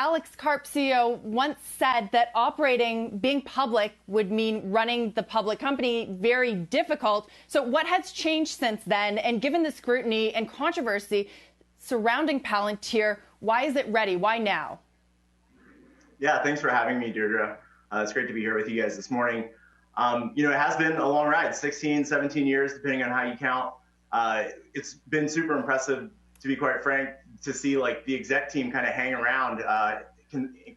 Alex Karp, CEO, once said that being public would mean running the public company very difficult. So what has changed since then? And given the scrutiny and controversy surrounding Palantir, why is it ready? Why now? Yeah, thanks for having me, Deirdre. It's great to be here with you guys this morning. It has been a long ride, 16, 17 years, depending on how you count. It's been super impressive, to be quite frank, to see like the exec team kind of hang around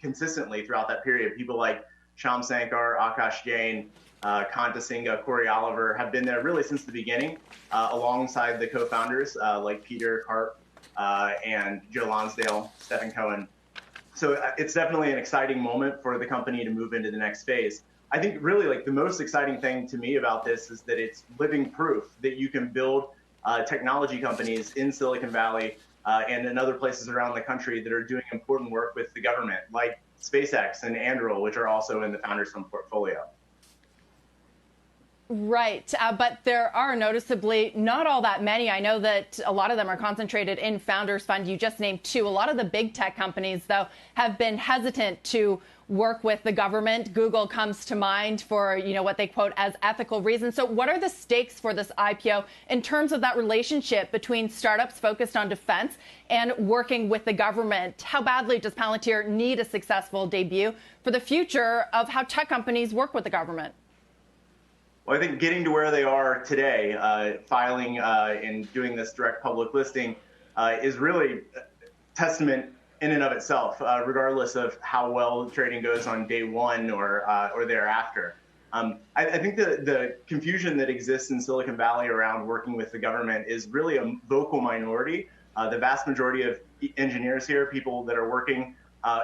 consistently throughout that period. People like Shyam Sankar, Akash Jain, Kanta Singha, Corey Oliver have been there really since the beginning, alongside the co-founders like Peter Karp and Joe Lonsdale, Stephen Cohen. So it's definitely an exciting moment for the company to move into the next phase. I think really like the most exciting thing to me about this is that it's living proof that you can build technology companies in Silicon Valley and in other places around the country that are doing important work with the government, like SpaceX and Anduril, which are also in the Founders Fund portfolio. Right, but there are noticeably not all that many. I know that a lot of them are concentrated in Founders Fund. You just named two. A lot of the big tech companies, though, have been hesitant to work with the government. Google comes to mind for, what they quote as ethical reasons. So what are the stakes for this IPO in terms of that relationship between startups focused on defense and working with the government? How badly does Palantir need a successful debut for the future of how tech companies work with the government? Well, I think getting to where they are today, filing and doing this direct public listing, is really a testament in and of itself, regardless of how well trading goes on day one or thereafter. I think the confusion that exists in Silicon Valley around working with the government is really a vocal minority. The vast majority of engineers here, people that are working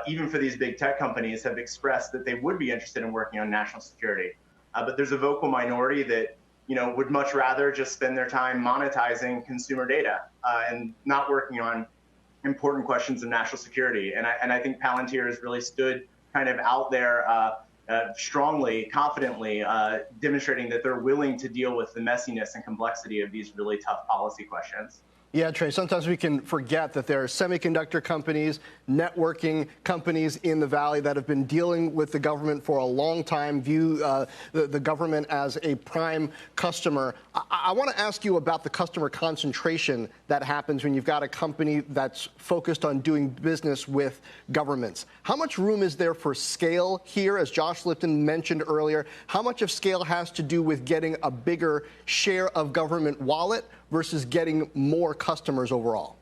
even for these big tech companies, have expressed that they would be interested in working on national security. But there's a vocal minority that would much rather just spend their time monetizing consumer data and not working on important questions of national security. And I think Palantir has really stood kind of out there strongly, confidently, demonstrating that they're willing to deal with the messiness and complexity of these really tough policy questions. Yeah, Trey, sometimes we can forget that there are semiconductor companies, networking companies in the Valley that have been dealing with the government for a long time, view the government as a prime customer. I want to ask you about the customer concentration that happens when you've got a company that's focused on doing business with governments. How much room is there for scale here? As Josh Lipton mentioned earlier, how much of scale has to do with getting a bigger share of government wallet versus getting more customers overall?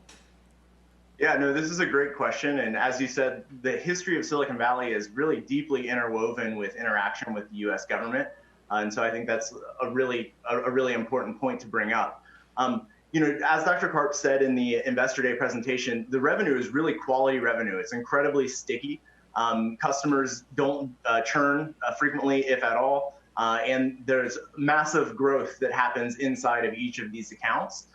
Yeah, no, this is a great question. And as you said, the history of Silicon Valley is really deeply interwoven with interaction with the U.S. government. And so I think that's a really important point to bring up. As Dr. Karp said in the Investor Day presentation, the revenue is really quality revenue. It's incredibly sticky. Customers don't churn frequently, if at all. And there's massive growth that happens inside of each of these accounts.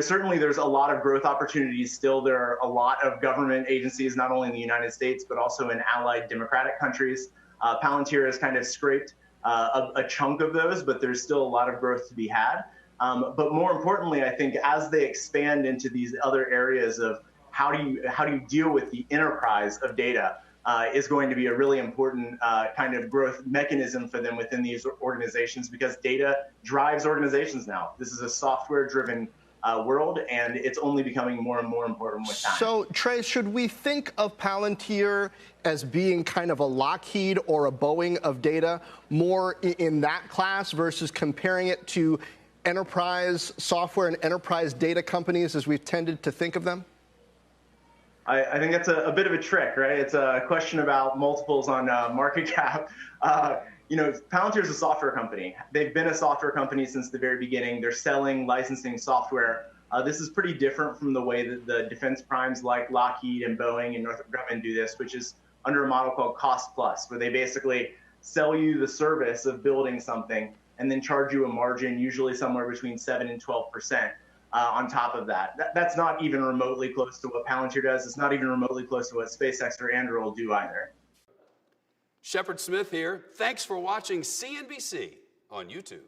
Certainly there's a lot of growth opportunities still. There are a lot of government agencies, not only in the United States, but also in allied democratic countries. Palantir has kind of scraped a chunk of those, but there's still a lot of growth to be had. But more importantly, I think as they expand into these other areas of how do you deal with the enterprise of data, is going to be a really important kind of growth mechanism for them within these organizations, because data drives organizations now. This is a software-driven world, and it's only becoming more and more important with time. So, Trey, should we think of Palantir as being kind of a Lockheed or a Boeing of data, more in that class versus comparing it to enterprise software and enterprise data companies as we've tended to think of them? I think that's a bit of a trick, right? It's a question about multiples on market cap. Palantir is a software company. They've been a software company since the very beginning. They're selling, licensing software. This is pretty different from the way that the defense primes like Lockheed and Boeing and Northrop Grumman do this, which is under a model called cost plus, where they basically sell you the service of building something and then charge you a margin, usually somewhere between 7 and 12%. On top of that. That's not even remotely close to what Palantir does. It's not even remotely close to what SpaceX or Anduril do either. Shepard Smith here. Thanks for watching CNBC on YouTube.